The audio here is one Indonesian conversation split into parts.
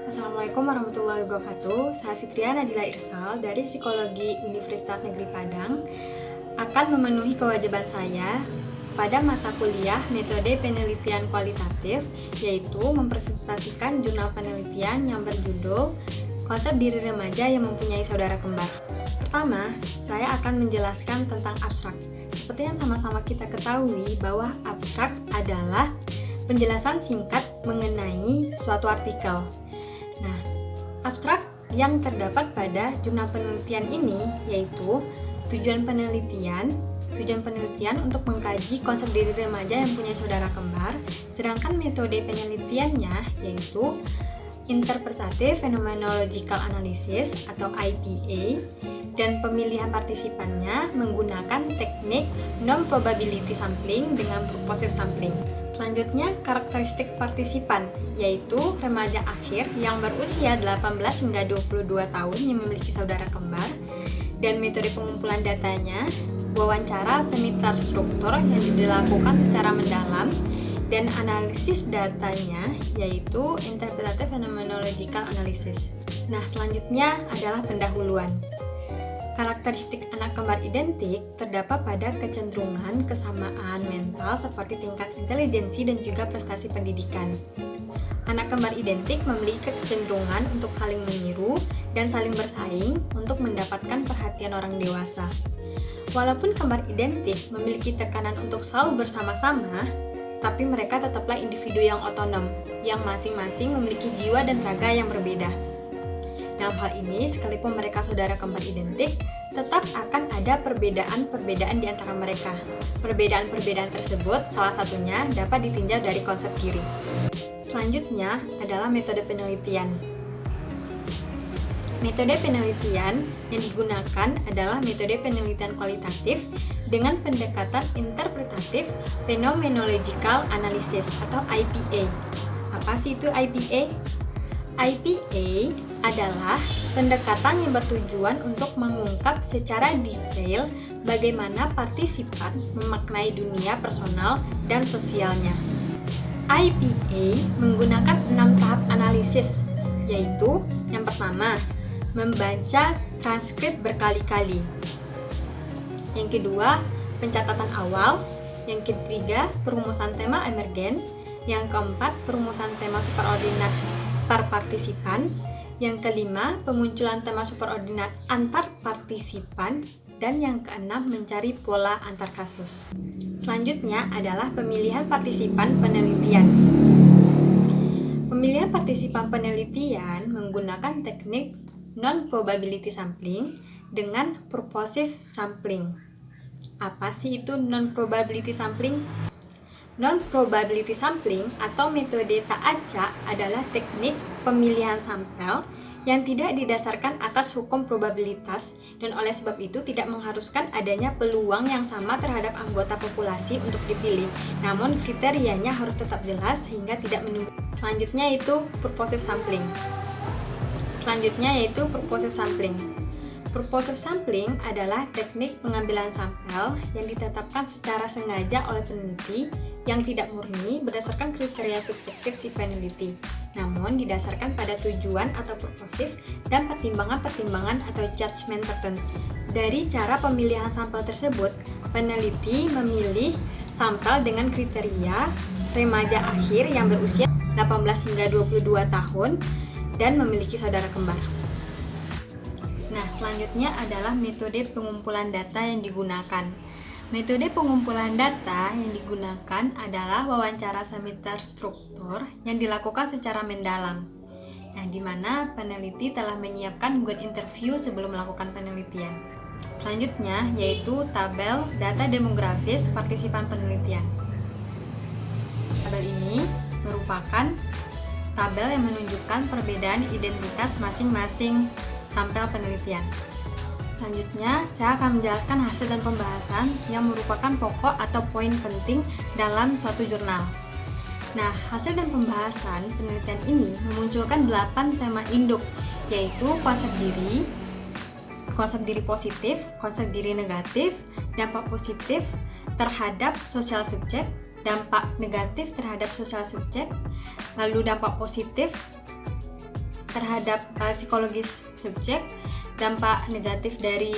Assalamualaikum warahmatullahi wabarakatuh. Saya Fitria Nadila Irsal dari Psikologi Universitas Negeri Padang akan memenuhi kewajiban saya pada mata kuliah metode penelitian kualitatif, yaitu mempresentasikan jurnal penelitian yang berjudul Konsep Diri Remaja yang Mempunyai Saudara Kembar. Pertama, saya akan menjelaskan tentang abstrak. Seperti yang sama-sama kita ketahui bahwa abstrak adalah penjelasan singkat mengenai suatu artikel. Nah, abstrak yang terdapat pada jurnal penelitian ini yaitu tujuan penelitian untuk mengkaji konsep diri remaja yang punya saudara kembar, sedangkan metode penelitiannya yaitu Interpretative Phenomenological Analysis atau IPA, dan pemilihan partisipannya menggunakan teknik non-probability sampling dengan purposive sampling. Selanjutnya, karakteristik partisipan, yaitu remaja akhir yang berusia 18 hingga 22 tahun yang memiliki saudara kembar, dan metode pengumpulan datanya, wawancara semi terstruktur yang dilakukan secara mendalam, dan analisis datanya, yaitu Interpretative Phenomenological Analysis. Nah, selanjutnya adalah pendahuluan. Karakteristik anak kembar identik terdapat pada kecenderungan kesamaan mental seperti tingkat intelijensi dan juga prestasi pendidikan. Anak kembar identik memiliki kecenderungan untuk saling meniru dan saling bersaing untuk mendapatkan perhatian orang dewasa. Walaupun kembar identik memiliki tekanan untuk selalu bersama-sama, tapi mereka tetaplah individu yang otonom, yang masing-masing memiliki jiwa dan raga yang berbeda. Dalam hal ini, sekalipun mereka saudara kembar identik, tetap akan ada perbedaan-perbedaan di antara mereka. Perbedaan-perbedaan tersebut salah satunya dapat ditinjau dari konsep diri. Selanjutnya adalah metode penelitian. Metode penelitian yang digunakan adalah metode penelitian kualitatif dengan pendekatan Interpretative Phenomenological Analysis atau IPA. Apa sih itu IPA? IPA adalah pendekatan yang bertujuan untuk mengungkap secara detail bagaimana partisipan memaknai dunia personal dan sosialnya. IPA menggunakan 6 tahap analisis, yaitu yang pertama, membaca transkrip berkali-kali. Yang kedua, pencatatan awal. Yang ketiga, perumusan tema emergen. Yang keempat, perumusan tema superordinat per partisipan. Yang kelima, pemunculan tema superordinat antar partisipan. Dan yang keenam, mencari pola antar kasus. Selanjutnya adalah pemilihan partisipan penelitian. Pemilihan partisipan penelitian menggunakan teknik non-probability sampling dengan purposive sampling. Apa sih itu non-probability sampling? Non-probability sampling atau metode tak acak adalah teknik pemilihan sampel yang tidak didasarkan atas hukum probabilitas dan oleh sebab itu tidak mengharuskan adanya peluang yang sama terhadap anggota populasi untuk dipilih. Namun kriterianya harus tetap jelas sehingga tidak menimbulkan. Selanjutnya yaitu purposive sampling. Purposive sampling adalah teknik pengambilan sampel yang ditetapkan secara sengaja oleh peneliti yang tidak murni berdasarkan kriteria subjektif si peneliti, namun didasarkan pada tujuan atau purposive dan pertimbangan-pertimbangan atau judgement tertentu. Dari cara pemilihan sampel tersebut, peneliti memilih sampel dengan kriteria remaja akhir yang berusia 18 hingga 22 tahun dan memiliki saudara kembar. Nah, selanjutnya adalah metode pengumpulan data yang digunakan. Metode pengumpulan data yang digunakan adalah wawancara semi terstruktur yang dilakukan secara mendalam. Nah, di mana peneliti telah menyiapkan Google interview sebelum melakukan penelitian. Selanjutnya yaitu tabel data demografis partisipan penelitian. Tabel ini merupakan tabel yang menunjukkan perbedaan identitas masing-masing sampel penelitian. Selanjutnya, saya akan menjelaskan hasil dan pembahasan yang merupakan pokok atau poin penting dalam suatu jurnal. Nah, hasil dan pembahasan penelitian ini memunculkan 8 tema induk, yaitu konsep diri positif, konsep diri negatif, dampak positif terhadap sosial subjek, dampak negatif terhadap sosial subjek, lalu dampak positif terhadap psikologis subjek, dampak negatif dari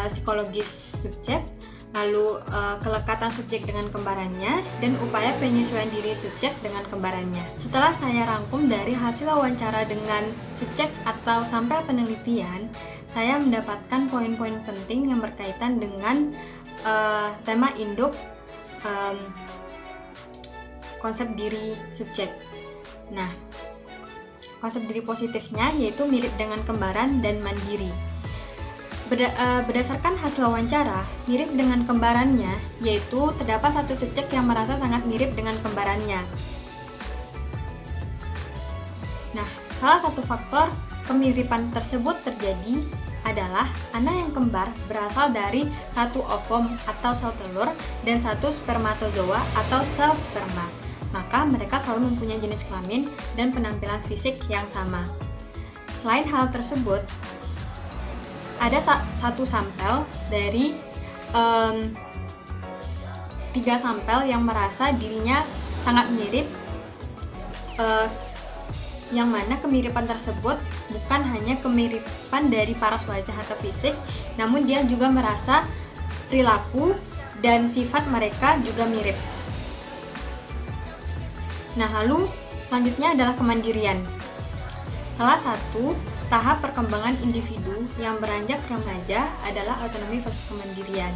psikologis subjek, lalu kelekatan subjek dengan kembarannya, dan upaya penyesuaian diri subjek dengan kembarannya. Setelah saya rangkum dari hasil wawancara dengan subjek atau sampel penelitian, saya mendapatkan poin-poin penting yang berkaitan dengan tema induk konsep diri subjek. Nah, konsep diri positifnya yaitu mirip dengan kembaran dan mandiri. Berdasarkan hasil wawancara, mirip dengan kembarannya yaitu terdapat satu subjek yang merasa sangat mirip dengan kembarannya. Nah, salah satu faktor kemiripan tersebut terjadi adalah anak yang kembar berasal dari satu ovum atau sel telur dan satu spermatozoa atau sel sperma. Maka mereka selalu mempunyai jenis kelamin dan penampilan fisik yang sama. Selain hal tersebut, ada satu sampel dari 3 sampel yang merasa dirinya sangat mirip, yang mana kemiripan tersebut bukan hanya kemiripan dari paras wajah atau fisik, namun dia juga merasa perilaku dan sifat mereka juga mirip. Nah, lalu selanjutnya adalah kemandirian. Salah satu tahap perkembangan individu yang beranjak remaja adalah autonomi versus kemandirian.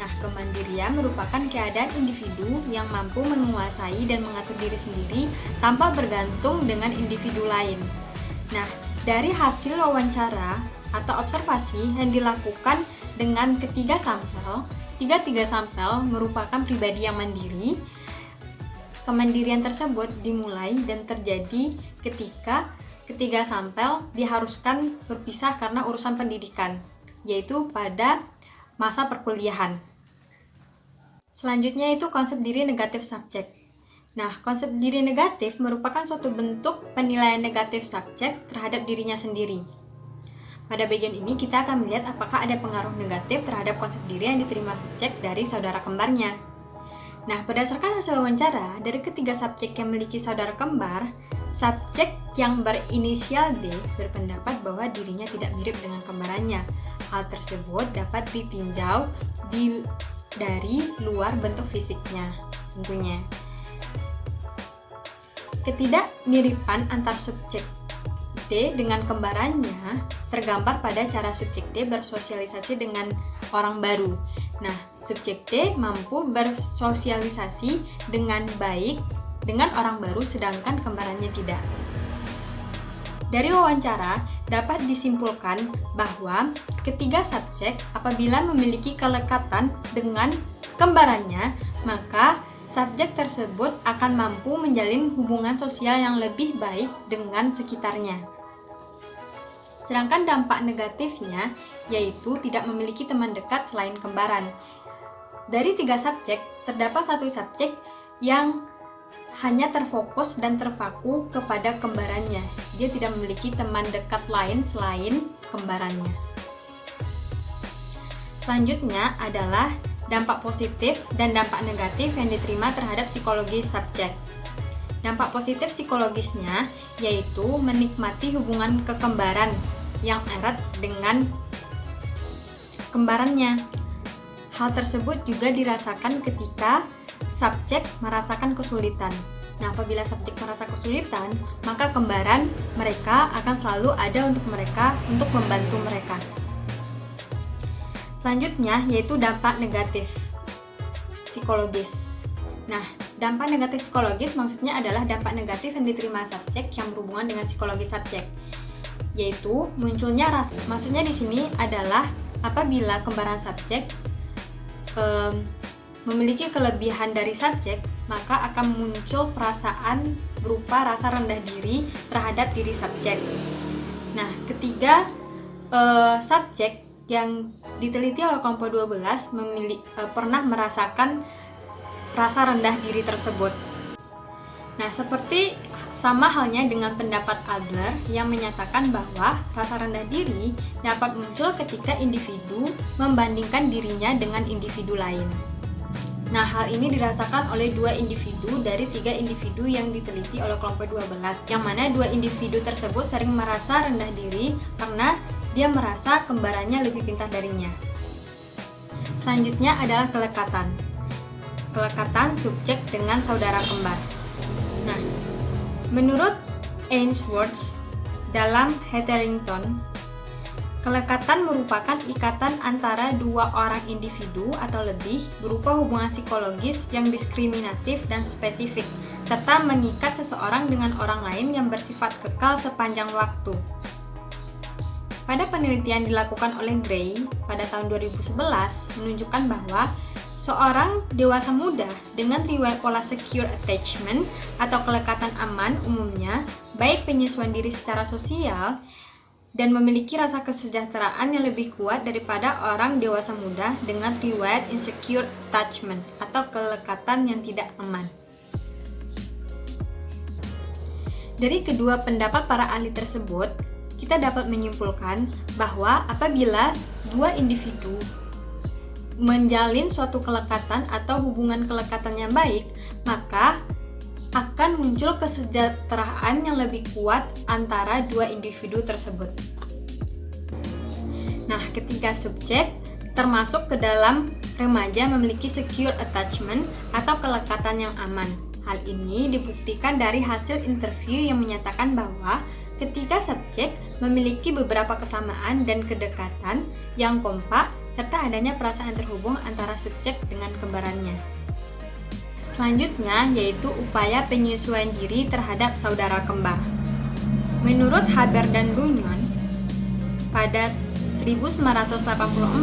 Nah, kemandirian merupakan keadaan individu yang mampu menguasai dan mengatur diri sendiri tanpa bergantung dengan individu lain. Nah, dari hasil wawancara atau observasi yang dilakukan dengan tiga sampel merupakan pribadi yang mandiri. Kemandirian tersebut dimulai dan terjadi ketika ketiga sampel diharuskan berpisah karena urusan pendidikan, yaitu pada masa perkuliahan. Selanjutnya itu konsep diri negatif subjek. Nah, konsep diri negatif merupakan suatu bentuk penilaian negatif subjek terhadap dirinya sendiri. Pada bagian ini kita akan melihat apakah ada pengaruh negatif terhadap konsep diri yang diterima subjek dari saudara kembarnya. Nah, berdasarkan hasil wawancara, dari ketiga subjek yang memiliki saudara kembar, subjek yang berinisial D berpendapat bahwa dirinya tidak mirip dengan kembarannya. Hal tersebut dapat ditinjau dari luar bentuk fisiknya, tentunya. Ketidakmiripan antar subjek D dengan kembarannya tergambar pada cara subjek D bersosialisasi dengan orang baru. Nah, subjek D mampu bersosialisasi dengan baik dengan orang baru sedangkan kembarannya tidak. Dari wawancara dapat disimpulkan bahwa ketiga subjek apabila memiliki kelekatan dengan kembarannya, maka subjek tersebut akan mampu menjalin hubungan sosial yang lebih baik dengan sekitarnya. Sedangkan dampak negatifnya yaitu tidak memiliki teman dekat selain kembaran. Dari 3 subjek, terdapat satu subjek yang hanya terfokus dan terpaku kepada kembarannya. Dia tidak memiliki teman dekat lain selain kembarannya. Selanjutnya adalah dampak positif dan dampak negatif yang diterima terhadap psikologis subjek. Dampak positif psikologisnya yaitu menikmati hubungan kekembaran yang erat dengan kembarannya. Hal tersebut juga dirasakan ketika subjek merasakan kesulitan. Nah, apabila subjek merasa kesulitan, maka kembaran mereka akan selalu ada untuk mereka untuk membantu mereka. Selanjutnya yaitu dampak negatif psikologis. Nah, dampak negatif psikologis maksudnya adalah dampak negatif yang diterima subjek yang berhubungan dengan psikologi subjek, yaitu munculnya rasa. Maksudnya di sini adalah apabila kembaran subjek memiliki kelebihan dari subjek, maka akan muncul perasaan berupa rasa rendah diri terhadap diri subjek. Nah, ketiga subjek yang diteliti oleh kelompok 12 pernah merasakan rasa rendah diri tersebut. Nah, seperti sama halnya dengan pendapat Adler yang menyatakan bahwa rasa rendah diri dapat muncul ketika individu membandingkan dirinya dengan individu lain. Nah, hal ini dirasakan oleh 2 individu dari 3 individu yang diteliti oleh kelompok 12, yang mana 2 individu tersebut sering merasa rendah diri karena dia merasa kembarannya lebih pintar darinya. Selanjutnya adalah kelekatan. Kelekatan subjek dengan saudara kembar. Nah, menurut Ainsworth dalam Hetherington, kelekatan merupakan ikatan antara 2 orang individu atau lebih berupa hubungan psikologis yang diskriminatif dan spesifik, serta mengikat seseorang dengan orang lain yang bersifat kekal sepanjang waktu. Pada penelitian dilakukan oleh Gray pada tahun 2011 menunjukkan bahwa seorang dewasa muda dengan riwayat pola secure attachment atau kelekatan aman umumnya baik penyesuaian diri secara sosial dan memiliki rasa kesejahteraan yang lebih kuat daripada orang dewasa muda dengan riwayat insecure attachment atau kelekatan yang tidak aman. Dari kedua pendapat para ahli tersebut, kita dapat menyimpulkan bahwa apabila 2 individu menjalin suatu kelekatan atau hubungan kelekatan yang baik, maka akan muncul kesejahteraan yang lebih kuat antara 2 individu tersebut. Nah, ketiga subjek termasuk ke dalam remaja memiliki secure attachment atau kelekatan yang aman. Hal ini dibuktikan dari hasil interview yang menyatakan bahwa ketiga subjek memiliki beberapa kesamaan dan kedekatan yang kompak serta adanya perasaan terhubung antara subjek dengan kembarannya. Selanjutnya yaitu upaya penyesuaian diri terhadap saudara kembar. Menurut Haber dan Runyon, pada 1984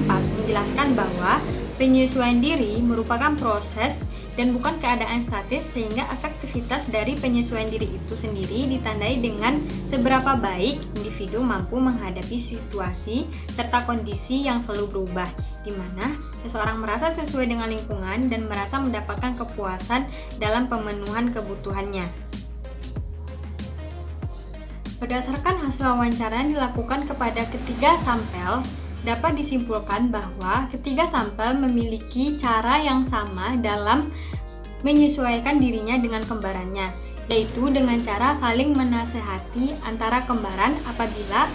menjelaskan bahwa penyesuaian diri merupakan proses dan bukan keadaan statis, sehingga efektivitas dari penyesuaian diri itu sendiri ditandai dengan seberapa baik individu mampu menghadapi situasi serta kondisi yang selalu berubah, di mana seseorang merasa sesuai dengan lingkungan dan merasa mendapatkan kepuasan dalam pemenuhan kebutuhannya. Berdasarkan hasil wawancara yang dilakukan kepada ketiga sampel, dapat disimpulkan bahwa ketiga sampel memiliki cara yang sama dalam menyesuaikan dirinya dengan kembarannya, yaitu dengan cara saling menasehati antara kembaran apabila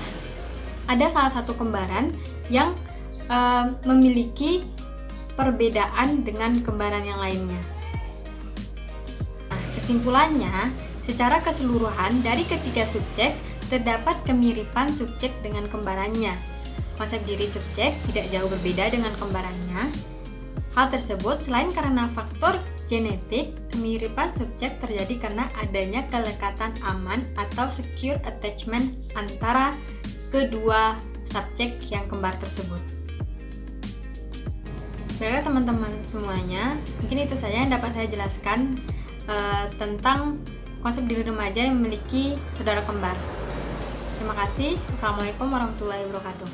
ada salah satu kembaran yang memiliki perbedaan dengan kembaran yang lainnya. Nah, kesimpulannya, secara keseluruhan dari ketiga subjek terdapat kemiripan subjek dengan kembarannya. Konsep diri subjek tidak jauh berbeda dengan kembarannya. Hal tersebut selain karena faktor genetik, kemiripan subjek terjadi karena adanya kelekatan aman atau secure attachment antara kedua subjek yang kembar tersebut. Baiklah teman-teman semuanya, mungkin itu saja yang dapat saya jelaskan tentang konsep diri remaja yang memiliki saudara kembar. Terima kasih. Assalamualaikum warahmatullahi wabarakatuh.